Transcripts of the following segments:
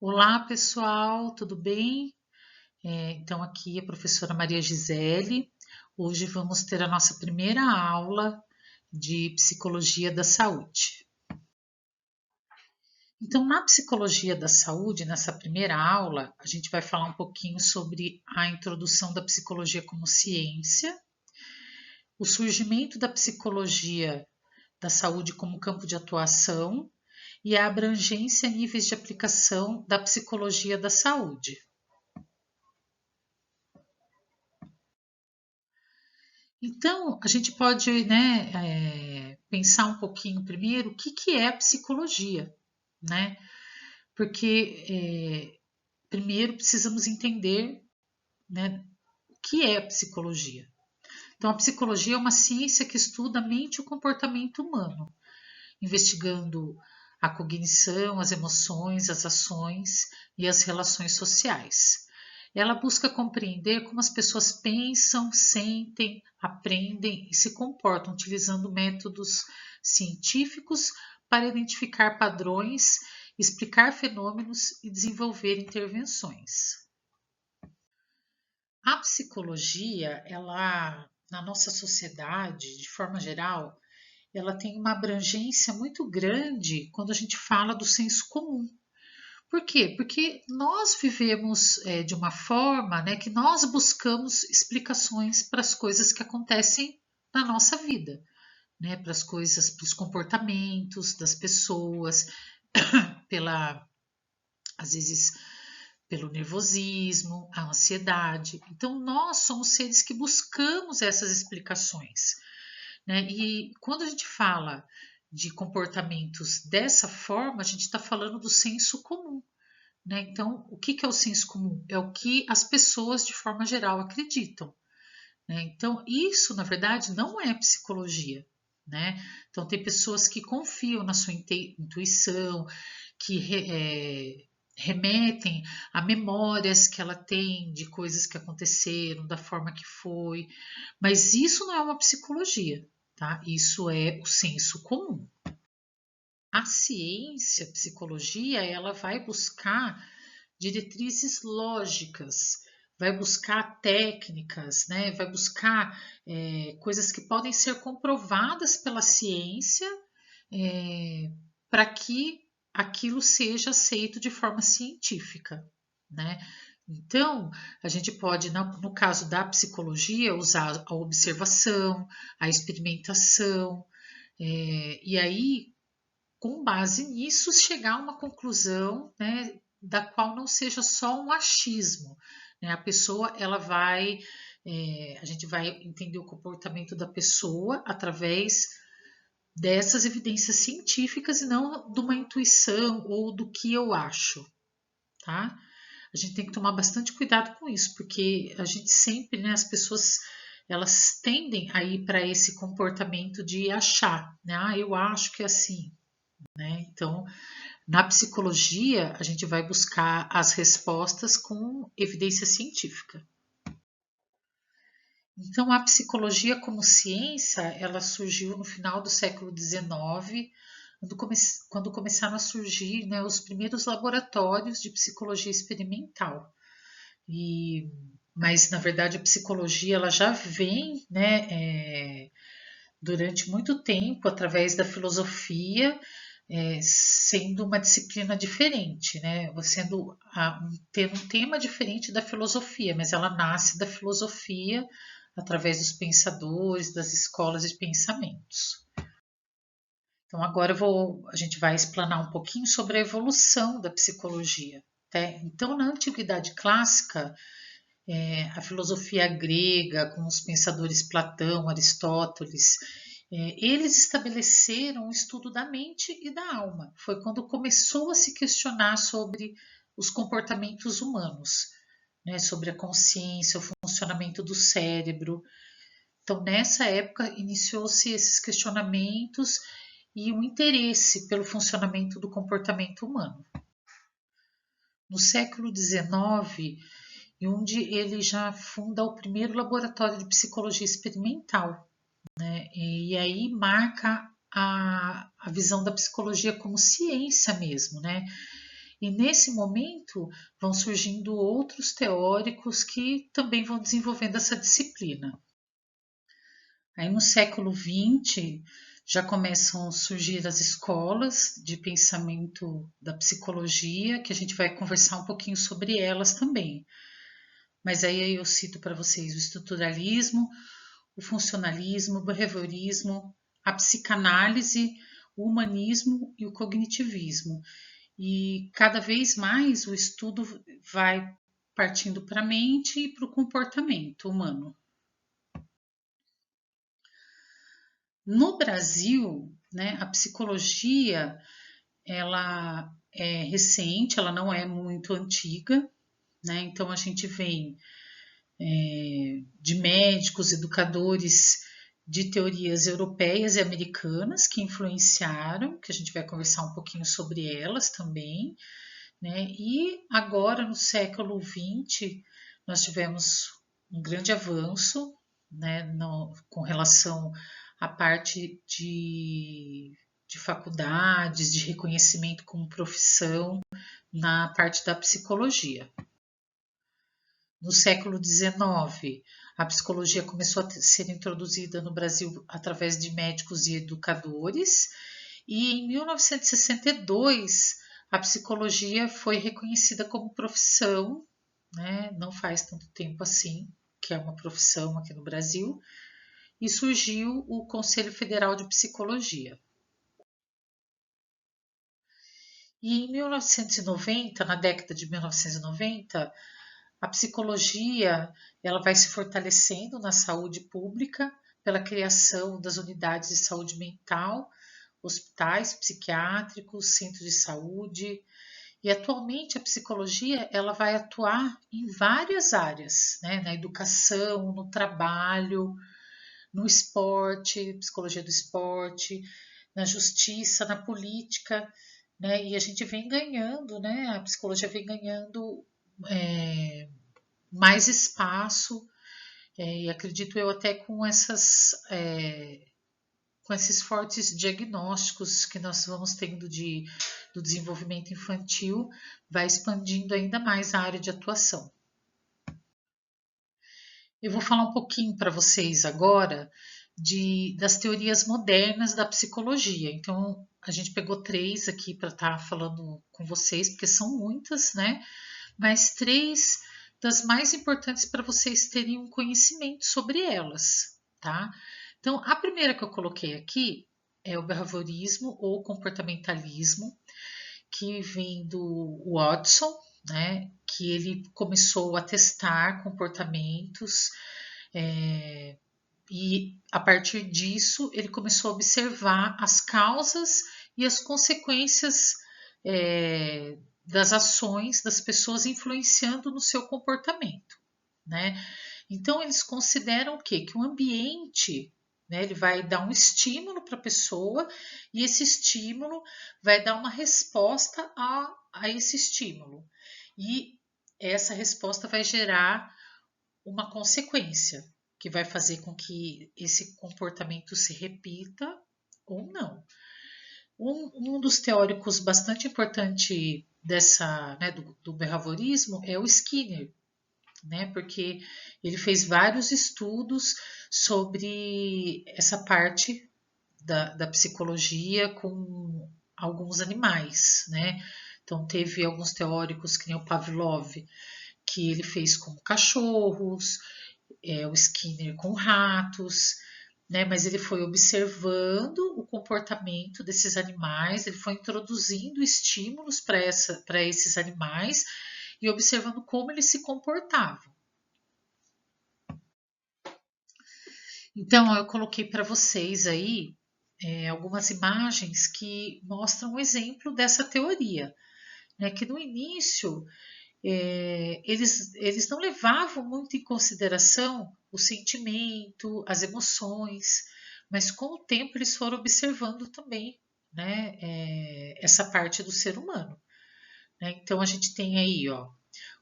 Olá, pessoal, tudo bem? Então, aqui é a professora Maria Gisele. Hoje vamos ter a nossa primeira aula de Psicologia da Saúde. Então, na Psicologia da Saúde, nessa primeira aula, a gente vai falar um pouquinho sobre a introdução da psicologia como ciência, o surgimento da psicologia da saúde como campo de atuação e a abrangência e níveis de aplicação da psicologia da saúde. Então, a gente pode, pensar um pouquinho primeiro o que é a psicologia, né? Porque primeiro precisamos entender, né, o que é a psicologia. Então, a psicologia é uma ciência que estuda a mente e o comportamento humano, investigando a cognição, as emoções, as ações e as relações sociais. Ela busca compreender como as pessoas pensam, sentem, aprendem e se comportam, utilizando métodos científicos para identificar padrões, explicar fenômenos e desenvolver intervenções. A psicologia, ela, na nossa sociedade, de forma geral, ela tem uma abrangência muito grande quando a gente fala do senso comum. Por quê? Porque nós vivemos de uma forma, né, que nós buscamos explicações para as coisas que acontecem na nossa vida, né, para as coisas, para os comportamentos das pessoas, pela, às vezes, pelo nervosismo, a ansiedade. Então, nós somos seres que buscamos essas explicações, né? E quando a gente fala de comportamentos dessa forma, a gente está falando do senso comum. Né? Então, o que é o senso comum? É o que as pessoas, de forma geral, acreditam. Né? Então, isso, na verdade, não é psicologia. Né? Então, tem pessoas que confiam na sua intuição, que remetem a memórias que ela tem de coisas que aconteceram, da forma que foi, mas isso não é uma psicologia, tá? Isso é o senso comum. A ciência, a psicologia, ela vai buscar diretrizes lógicas, vai buscar técnicas, né? Vai buscar coisas que podem ser comprovadas pela ciência para que aquilo seja aceito de forma científica, né? Então, a gente pode, no caso da psicologia, usar a observação, a experimentação, e aí, com base nisso, chegar a uma conclusão, né, da qual não seja só um achismo. Né? A pessoa, ela vai, a gente vai entender o comportamento da pessoa através dessas evidências científicas e não de uma intuição ou do que eu acho, tá? A gente tem que tomar bastante cuidado com isso, porque a gente sempre, né, as pessoas, elas tendem a ir para esse comportamento de achar, né? Ah, eu acho que é assim, né? Então, na psicologia, a gente vai buscar as respostas com evidência científica. Então, a psicologia como ciência, ela surgiu no final do século XIX, quando começaram a surgir, né, os primeiros laboratórios de psicologia experimental. Mas, na verdade, a psicologia ela já vem, né, durante muito tempo, através da filosofia, sendo uma disciplina diferente, né? Tendo um tema diferente da filosofia, mas ela nasce da filosofia através dos pensadores, das escolas de pensamentos. Então agora a gente vai explanar um pouquinho sobre a evolução da psicologia. Tá? Então na antiguidade clássica, a filosofia grega, com os pensadores Platão, Aristóteles, eles estabeleceram o estudo da mente e da alma. Foi quando começou a se questionar sobre os comportamentos humanos, né, sobre a consciência, o funcionamento do cérebro. Então, nessa época, iniciou-se esses questionamentos e um interesse pelo funcionamento do comportamento humano. No século XIX, Jung ele já funda o primeiro laboratório de psicologia experimental, né? E aí marca a visão da psicologia como ciência mesmo, né? E nesse momento vão surgindo outros teóricos que também vão desenvolvendo essa disciplina. Aí no século XX já começam a surgir as escolas de pensamento da psicologia, que a gente vai conversar um pouquinho sobre elas também. Mas aí eu cito para vocês o estruturalismo, o funcionalismo, o behaviorismo, a psicanálise, o humanismo e o cognitivismo. E cada vez mais o estudo vai partindo para a mente e para o comportamento humano. No Brasil, né, a psicologia ela é recente, ela não é muito antiga, né? Então a gente vem de médicos, educadores de teorias europeias e americanas que influenciaram, que a gente vai conversar um pouquinho sobre elas também, né? E agora no século XX nós tivemos um grande avanço, né, com relação à parte de faculdades, de reconhecimento como profissão na parte da psicologia. No século XIX, a psicologia começou a ser introduzida no Brasil através de médicos e educadores, e em 1962 a psicologia foi reconhecida como profissão, né? Não faz tanto tempo assim que é uma profissão aqui no Brasil, e surgiu o Conselho Federal de Psicologia. E em 1990, na década de 1990, a psicologia ela vai se fortalecendo na saúde pública pela criação das unidades de saúde mental, hospitais psiquiátricos, centros de saúde. E atualmente a psicologia ela vai atuar em várias áreas, né? Na educação, no trabalho, no esporte, psicologia do esporte, na justiça, na política, né? E a gente vem ganhando, né? A psicologia vem ganhando mais espaço, e acredito eu até com esses fortes diagnósticos que nós vamos tendo do desenvolvimento infantil, vai expandindo ainda mais a área de atuação. Eu vou falar um pouquinho para vocês agora das teorias modernas da psicologia. Então, a gente pegou 3 aqui para estar falando com vocês, porque são muitas, né? Mas 3 das mais importantes para vocês terem um conhecimento sobre elas, tá? Então, a primeira que eu coloquei aqui é o behaviorismo ou comportamentalismo, que vem do Watson, né? Que ele começou a testar comportamentos e a partir disso ele começou a observar as causas e as consequências das ações das pessoas influenciando no seu comportamento, né? Então eles consideram o quê? Que o ambiente, né, ele vai dar um estímulo para a pessoa e esse estímulo vai dar uma resposta a esse estímulo. E essa resposta vai gerar uma consequência que vai fazer com que esse comportamento se repita ou não. Um dos teóricos bastante importante do behaviorismo é o Skinner, né? Porque ele fez vários estudos sobre essa parte da psicologia com alguns animais, né? Então teve alguns teóricos que nem o Pavlov, que ele fez com cachorros, o Skinner com ratos, né? Mas ele foi observando o comportamento desses animais, ele foi introduzindo estímulos para esses animais e observando como eles se comportavam. Então, eu coloquei para vocês aí algumas imagens que mostram um exemplo dessa teoria, né? Que no início eles não levavam muito em consideração o sentimento, as emoções, mas com o tempo eles foram observando também, né, essa parte do ser humano, né? Então a gente tem aí, ó,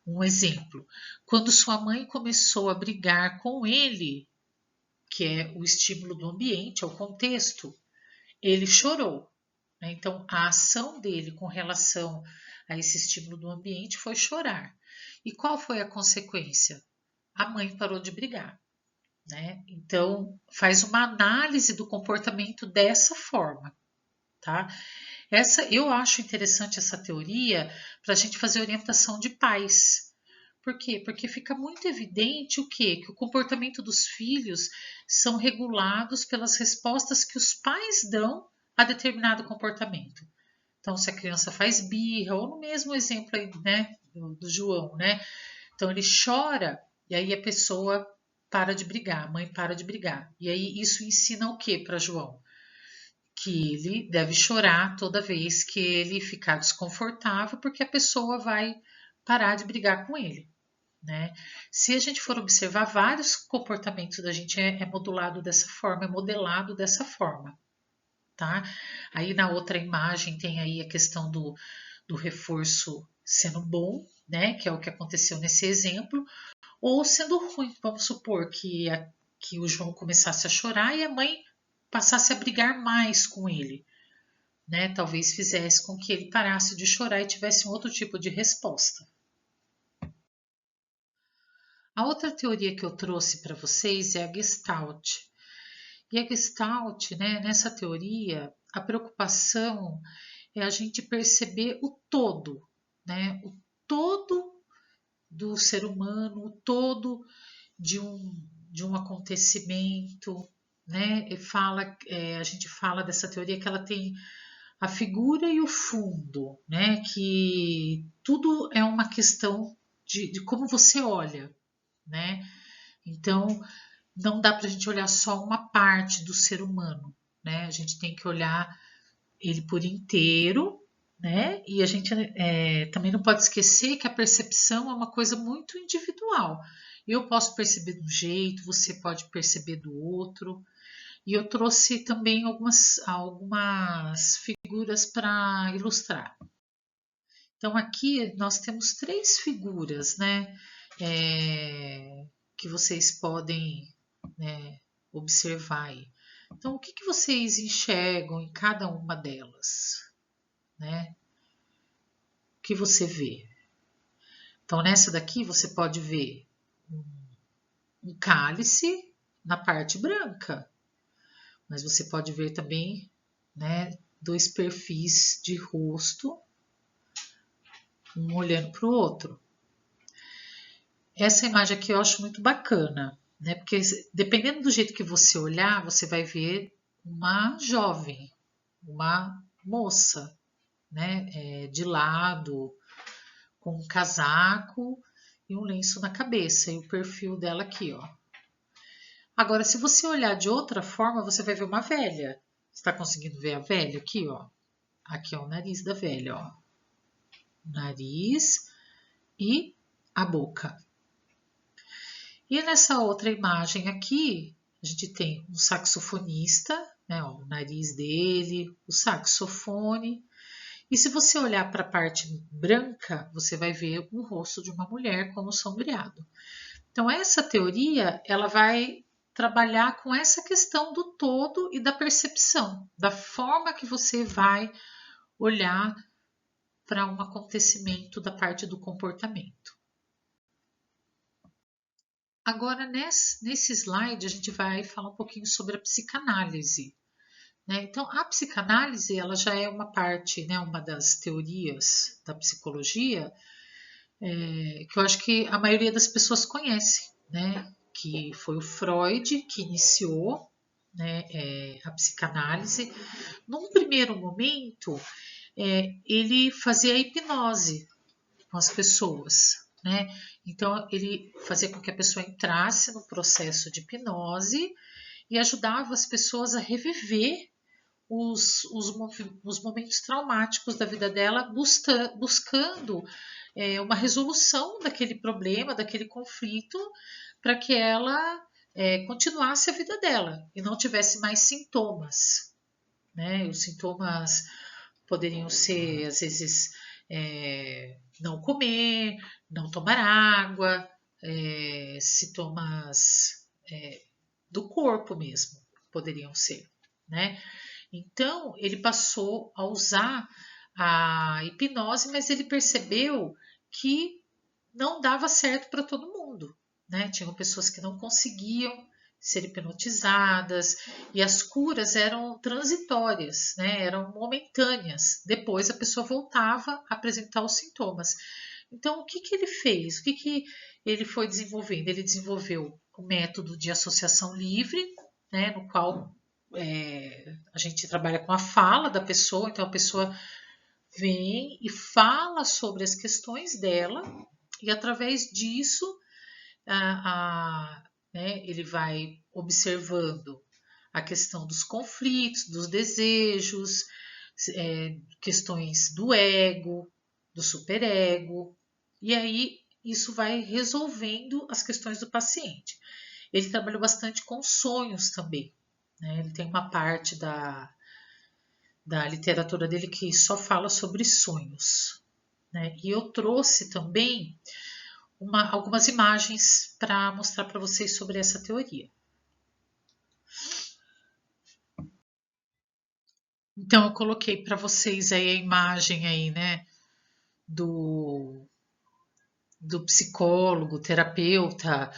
um exemplo. Quando sua mãe começou a brigar com ele, que é o estímulo do ambiente, é o contexto, ele chorou. né? Então, a ação dele com relação a esse estímulo do ambiente foi chorar. E qual foi a consequência? A mãe parou de brigar, né? Então, faz uma análise do comportamento dessa forma, tá? Eu acho interessante essa teoria para a gente fazer orientação de pais. Por quê? Porque fica muito evidente o quê? Que o comportamento dos filhos são regulados pelas respostas que os pais dão a determinado comportamento. Então, se a criança faz birra, ou no mesmo exemplo aí, né, do João, né? Então ele chora e aí a pessoa para de brigar, a mãe para de brigar. E aí isso ensina o que para João? Que ele deve chorar toda vez que ele ficar desconfortável, porque a pessoa vai parar de brigar com ele, né? Se a gente for observar, vários comportamentos da gente é modulado dessa forma, é modelado dessa forma, tá? Aí na outra imagem tem aí a questão do reforço sendo bom, né? Que é o que aconteceu nesse exemplo, ou sendo ruim. Vamos supor que o João começasse a chorar e a mãe passasse a brigar mais com ele, né? Talvez fizesse com que ele parasse de chorar e tivesse um outro tipo de resposta. A outra teoria que eu trouxe para vocês é a Gestalt. E a Gestalt, né, nessa teoria, a preocupação é a gente perceber o todo, né? O todo do ser humano, o todo de um acontecimento, né? A gente fala dessa teoria que ela tem a figura e o fundo, né? Que tudo é uma questão de como você olha, né? Então, não dá para a gente olhar só uma parte do ser humano, né? A gente tem que olhar ele por inteiro, né? E a gente também não pode esquecer que a percepção é uma coisa muito individual. Eu posso perceber de um jeito, você pode perceber do outro. E eu trouxe também algumas figuras para ilustrar. Então, aqui nós temos três figuras, né? Que vocês podem, né, observar aí. Então, o que vocês enxergam em cada uma delas, né? O que você vê? Então, nessa daqui você pode ver um cálice na parte branca, mas você pode ver também, né, dois perfis de rosto, um olhando para o outro. Essa imagem aqui eu acho muito bacana, né? Porque dependendo do jeito que você olhar, você vai ver uma jovem, uma moça, né? De lado, com um casaco e um lenço na cabeça, e o perfil dela aqui, ó. Agora, se você olhar de outra forma, você vai ver uma velha. Está conseguindo ver a velha aqui, ó? Aqui é o nariz da velha, ó. Nariz e a boca. E nessa outra imagem aqui, a gente tem um saxofonista, né, ó, o nariz dele, o saxofone. E se você olhar para a parte branca, você vai ver o rosto de uma mulher como sombreado. Então essa teoria, ela vai trabalhar com essa questão do todo e da percepção, da forma que você vai olhar para um acontecimento da parte do comportamento. Agora, nesse slide, a gente vai falar um pouquinho sobre a psicanálise, né? Então, a psicanálise, ela já é uma parte, né, uma das teorias da psicologia, que eu acho que a maioria das pessoas conhece, né? Que foi o Freud que iniciou, né, a psicanálise. Num primeiro momento, ele fazia a hipnose com as pessoas, né? Então ele fazia com que a pessoa entrasse no processo de hipnose e ajudava as pessoas a reviver os momentos traumáticos da vida dela, buscando uma resolução daquele problema, daquele conflito, para que ela continuasse a vida dela e não tivesse mais sintomas, né? Os sintomas poderiam ser, às vezes, não comer, não tomar água, sintomas do corpo mesmo poderiam ser, né? Então, ele passou a usar a hipnose, mas ele percebeu que não dava certo para todo mundo, né? Tinham pessoas que não conseguiam ser hipnotizadas e as curas eram transitórias, né? Eram momentâneas. Depois a pessoa voltava a apresentar os sintomas. Então, o que que ele fez? O que que ele foi desenvolvendo? Ele desenvolveu o método de associação livre, né? No qual a gente trabalha com a fala da pessoa, então a pessoa vem e fala sobre as questões dela, e através disso ele vai observando a questão dos conflitos, dos desejos, questões do ego, do superego, e aí isso vai resolvendo as questões do paciente. Ele trabalhou bastante com sonhos também, né? Ele tem uma parte da literatura dele que só fala sobre sonhos, né? E eu trouxe também algumas imagens para mostrar para vocês sobre essa teoria. Então eu coloquei para vocês aí a imagem aí, né, do psicólogo, terapeuta,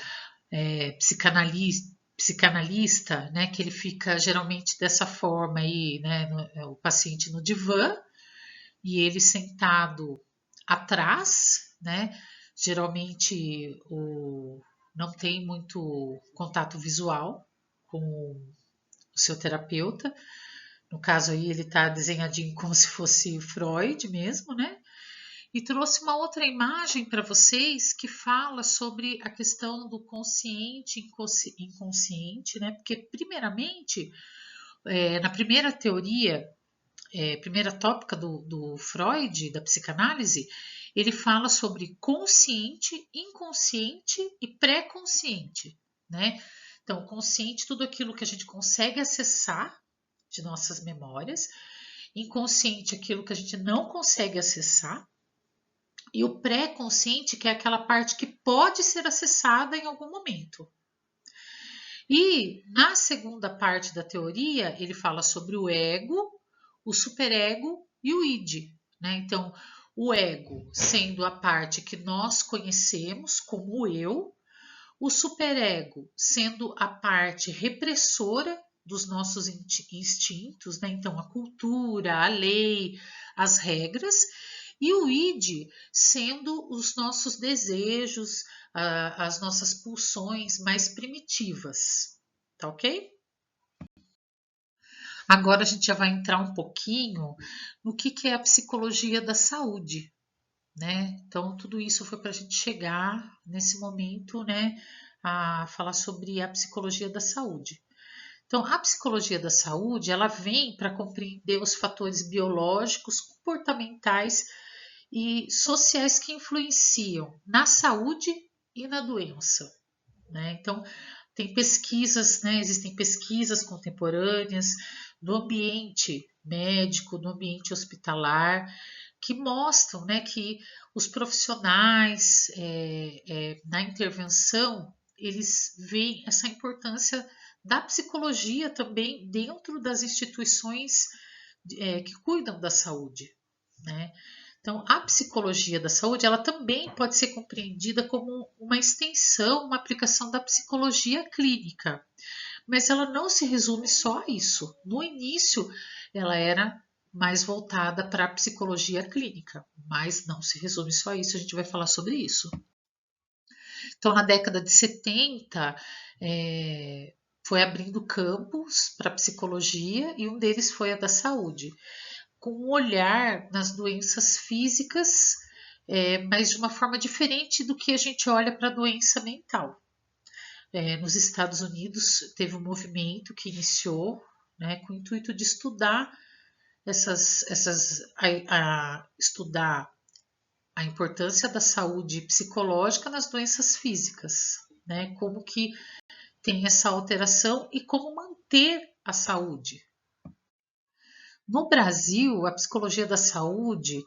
psicanalista, né, que ele fica geralmente dessa forma aí, né, o paciente no divã e ele sentado atrás, né, geralmente não tem muito contato visual com o seu terapeuta. No caso aí ele está desenhadinho como se fosse Freud mesmo, né? E trouxe uma outra imagem para vocês que fala sobre a questão do consciente e inconsciente, né? Porque, primeiramente, na primeira teoria, primeira tópica do Freud, da psicanálise, ele fala sobre consciente, inconsciente e pré-consciente, né? Então, consciente, tudo aquilo que a gente consegue acessar de nossas memórias, inconsciente, aquilo que a gente não consegue acessar, e o pré-consciente, que é aquela parte que pode ser acessada em algum momento. E na segunda parte da teoria, ele fala sobre o ego, o superego e o id, né? Então, o ego sendo a parte que nós conhecemos como o eu, o superego sendo a parte repressora dos nossos instintos, né? Então, a cultura, a lei, as regras, e o id sendo os nossos desejos, as nossas pulsões mais primitivas, tá ok? Agora a gente já vai entrar um pouquinho no que é a psicologia da saúde, né? Então, tudo isso foi para a gente chegar nesse momento, né, a falar sobre a psicologia da saúde. Então, a psicologia da saúde, ela vem para compreender os fatores biológicos, comportamentais e sociais que influenciam na saúde e na doença, né? Então, tem pesquisas, né? Existem pesquisas contemporâneas do ambiente médico, do ambiente hospitalar, que mostram, né, que os profissionais na intervenção eles veem essa importância da psicologia também dentro das instituições que cuidam da saúde, né? Então, a psicologia da saúde, ela também pode ser compreendida como uma extensão, uma aplicação da psicologia clínica, mas ela não se resume só a isso. No início, ela era mais voltada para a psicologia clínica, mas não se resume só a isso, a gente vai falar sobre isso. Então, na década de 70, foi abrindo campos para a psicologia e um deles foi a da saúde, com um olhar nas doenças físicas, mas de uma forma diferente do que a gente olha para a doença mental. Nos Estados Unidos teve um movimento que iniciou, né, com o intuito de estudar estudar a importância da saúde psicológica nas doenças físicas, né, como que tem essa alteração e como manter a saúde. No Brasil, a psicologia da saúde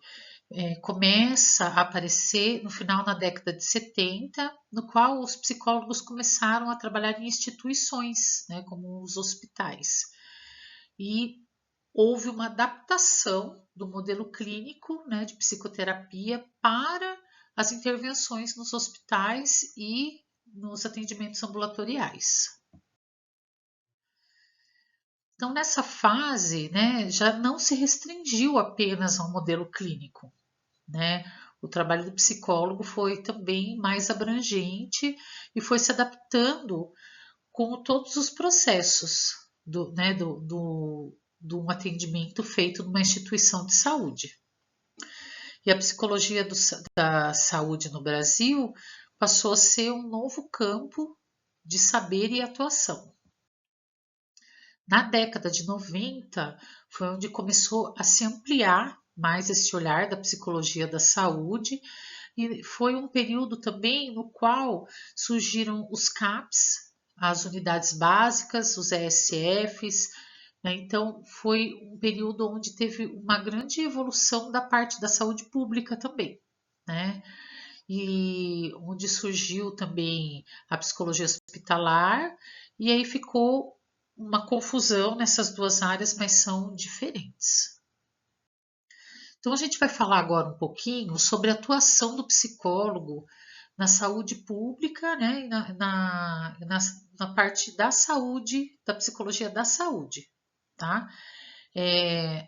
começa a aparecer no final da década de 70, no qual os psicólogos começaram a trabalhar em instituições, né, como os hospitais. E houve uma adaptação do modelo clínico, né, de psicoterapia para as intervenções nos hospitais e nos atendimentos ambulatoriais. Então, nessa fase, né, já não se restringiu apenas ao modelo clínico, né? O trabalho do psicólogo foi também mais abrangente e foi se adaptando com todos os processos do um atendimento feito numa instituição de saúde. E a psicologia da saúde no Brasil passou a ser um novo campo de saber e atuação. Na década de 90, foi onde começou a se ampliar mais esse olhar da psicologia da saúde, e foi um período também no qual surgiram os CAPs, as unidades básicas, os ESFs, né? Então, foi um período onde teve uma grande evolução da parte da saúde pública também, né? E onde surgiu também a psicologia hospitalar, e aí ficou uma confusão nessas duas áreas, mas são diferentes. Então, a gente vai falar agora um pouquinho sobre a atuação do psicólogo na saúde pública, né, e na parte da saúde, da psicologia da saúde, tá?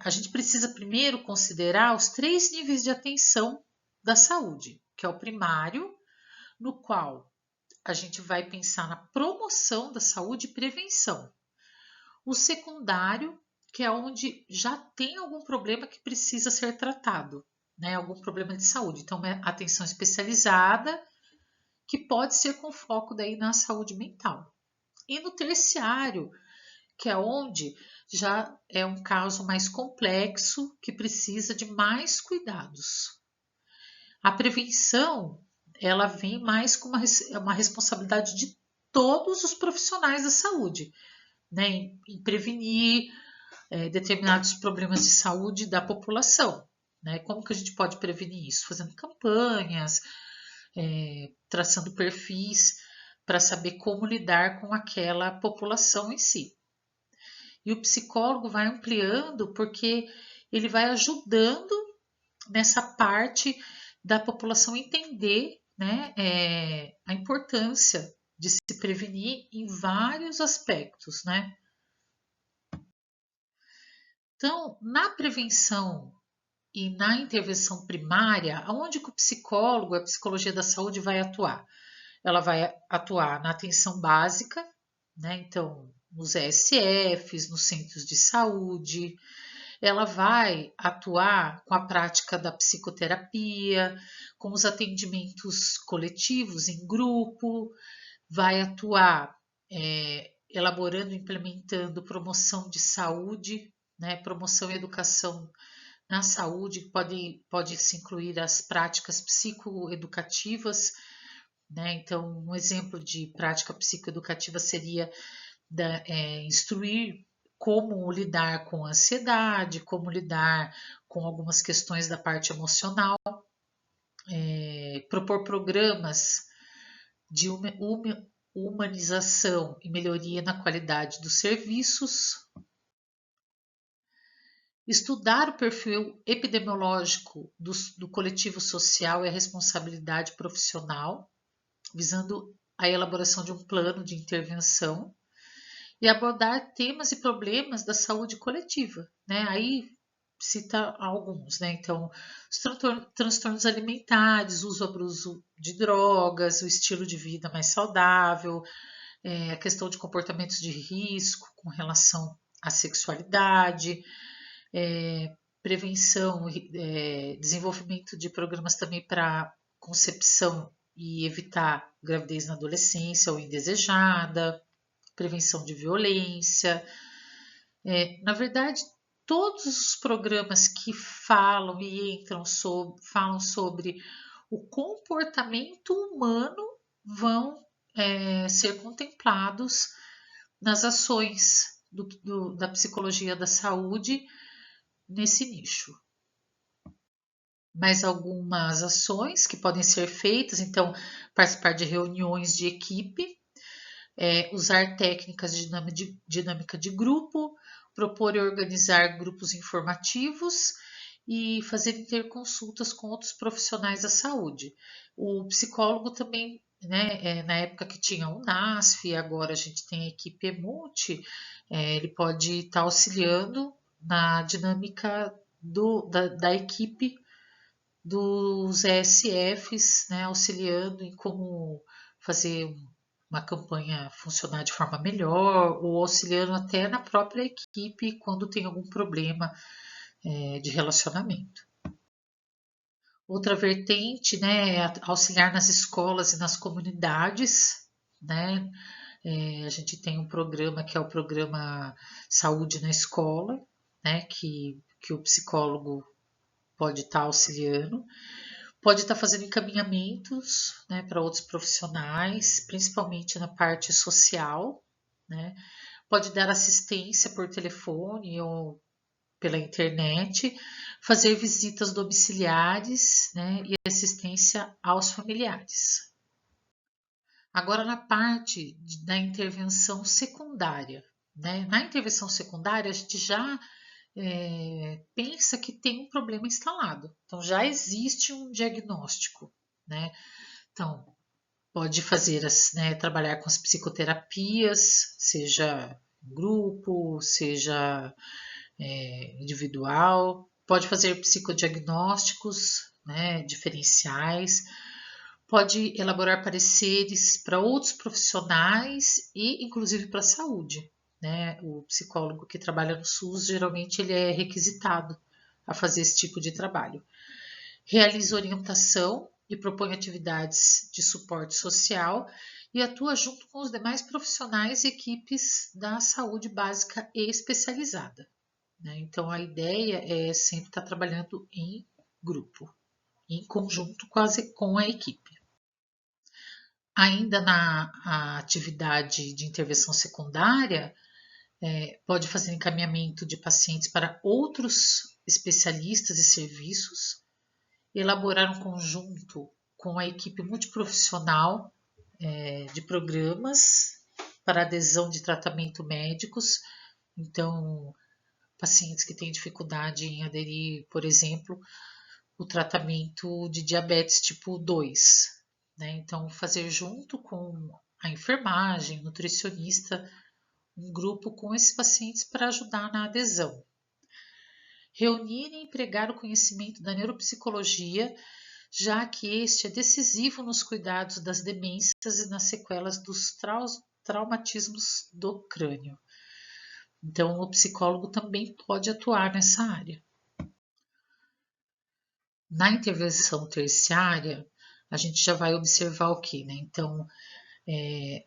A gente precisa primeiro considerar os 3 níveis de atenção da saúde, que é o primário, no qual a gente vai pensar na promoção da saúde e prevenção. O secundário, que é onde já tem algum problema que precisa ser tratado, né? Algum problema de saúde. Então, é atenção especializada, que pode ser com foco daí na saúde mental. E no terciário, que é onde já é um caso mais complexo, que precisa de mais cuidados. A prevenção, ela vem mais com uma responsabilidade de todos os profissionais da saúde, né, em prevenir determinados problemas de saúde da população. Né? Como que a gente pode prevenir isso? Fazendo campanhas, traçando perfis para saber como lidar com aquela população em si. E o psicólogo vai ampliando porque ele vai ajudando nessa parte da população entender, né, a importância de se prevenir em vários aspectos, né? Então, na prevenção e na intervenção primária, aonde que o psicólogo, a psicologia da saúde vai atuar? Ela vai atuar na atenção básica, né? Então, nos ESFs, nos centros de saúde, ela vai atuar com a prática da psicoterapia, com os atendimentos coletivos em grupo, vai atuar elaborando e implementando promoção de saúde, né, promoção e educação na saúde, pode se incluir as práticas psicoeducativas, né? Então, um exemplo de prática psicoeducativa seria instruir como lidar com a ansiedade, como lidar com algumas questões da parte emocional, propor programas de humanização e melhoria na qualidade dos serviços, estudar o perfil epidemiológico do coletivo social e a responsabilidade profissional, visando a elaboração de um plano de intervenção e abordar temas e problemas da saúde coletiva, né? Aí cita alguns, né? Então, os transtornos alimentares, uso e abuso de drogas, o estilo de vida mais saudável, a questão de comportamentos de risco com relação à sexualidade, prevenção, desenvolvimento de programas também para concepção e evitar gravidez na adolescência ou indesejada, prevenção de violência. Na verdade, todos os programas que falam e falam sobre o comportamento humano vão ser contemplados nas ações da psicologia da saúde nesse nicho. Mais algumas ações que podem ser feitas, então, participar de reuniões de equipe, usar técnicas de dinâmica de grupo, propor e organizar grupos informativos e fazer interconsultas com outros profissionais da saúde. O psicólogo também, né, na época que tinha o NASF, agora a gente tem a equipe EMUT, ele pode estar auxiliando na dinâmica da equipe dos ESFs, né, auxiliando em como fazer uma campanha funcionar de forma melhor, ou auxiliando até na própria equipe quando tem algum problema de relacionamento. Outra vertente, né, é auxiliar nas escolas e nas comunidades, né? A gente tem um programa que é o programa Saúde na Escola, né, que o psicólogo pode estar auxiliando, pode estar fazendo encaminhamentos, né, para outros profissionais, principalmente na parte social, né? Pode dar assistência por telefone ou pela internet, fazer visitas domiciliares, né, e assistência aos familiares. Agora, na parte da intervenção secundária, né? Na intervenção secundária, a gente já pensa que tem um problema instalado, então já existe um diagnóstico, né? Então, pode fazer, né, trabalhar com as psicoterapias, seja grupo, seja individual, pode fazer psicodiagnósticos, né, diferenciais, pode elaborar pareceres para outros profissionais e inclusive para a saúde, né? O psicólogo que trabalha no SUS geralmente ele é requisitado a fazer esse tipo de trabalho. Realiza orientação e propõe atividades de suporte social e atua junto com os demais profissionais e equipes da saúde básica e especializada, né? Então, a ideia é sempre estar trabalhando em grupo, em conjunto quase com a equipe. Ainda na atividade de intervenção secundária, pode fazer encaminhamento de pacientes para outros especialistas e serviços, elaborar um conjunto com a equipe multiprofissional de programas para adesão de tratamento médicos. Então, pacientes que têm dificuldade em aderir, por exemplo, o tratamento de diabetes tipo 2, né? Então, fazer junto com a enfermagem, nutricionista, um grupo com esses pacientes para ajudar na adesão. Reunir e empregar o conhecimento da neuropsicologia, já que este é decisivo nos cuidados das demências e nas sequelas dos traumatismos do crânio. Então, o psicólogo também pode atuar nessa área. Na intervenção terciária, a gente já vai observar o que, né? Então,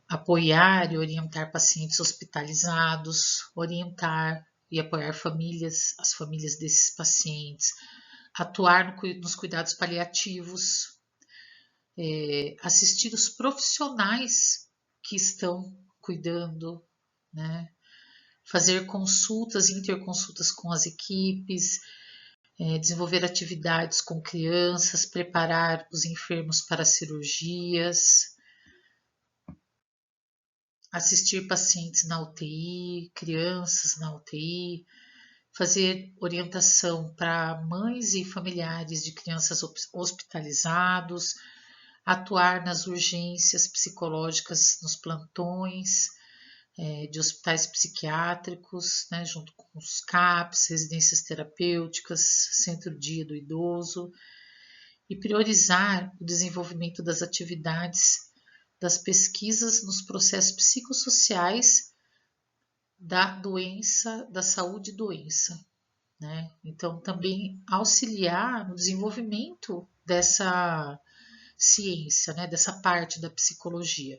apoiar e orientar pacientes hospitalizados, orientar e apoiar as famílias desses pacientes, atuar nos cuidados paliativos, assistir os profissionais que estão cuidando, né? Fazer consultas e interconsultas com as equipes, desenvolver atividades com crianças, preparar os enfermos para cirurgias, assistir pacientes na UTI, crianças na UTI, fazer orientação para mães e familiares de crianças hospitalizados, atuar nas urgências psicológicas nos plantões de hospitais psiquiátricos, né, junto com os CAPs, residências terapêuticas, centro-dia do idoso, e priorizar o desenvolvimento das atividades das pesquisas nos processos psicossociais da doença, da saúde e doença, né? Então, também auxiliar no desenvolvimento dessa ciência, né, dessa parte da psicologia.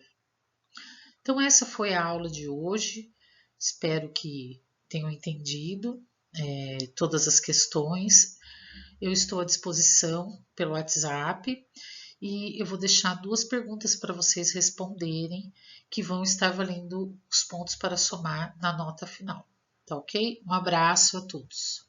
Então, essa foi a aula de hoje. Espero que tenham entendido todas as questões. Eu estou à disposição pelo WhatsApp e eu vou deixar 2 perguntas para vocês responderem, que vão estar valendo os pontos para somar na nota final. Tá ok? Um abraço a todos.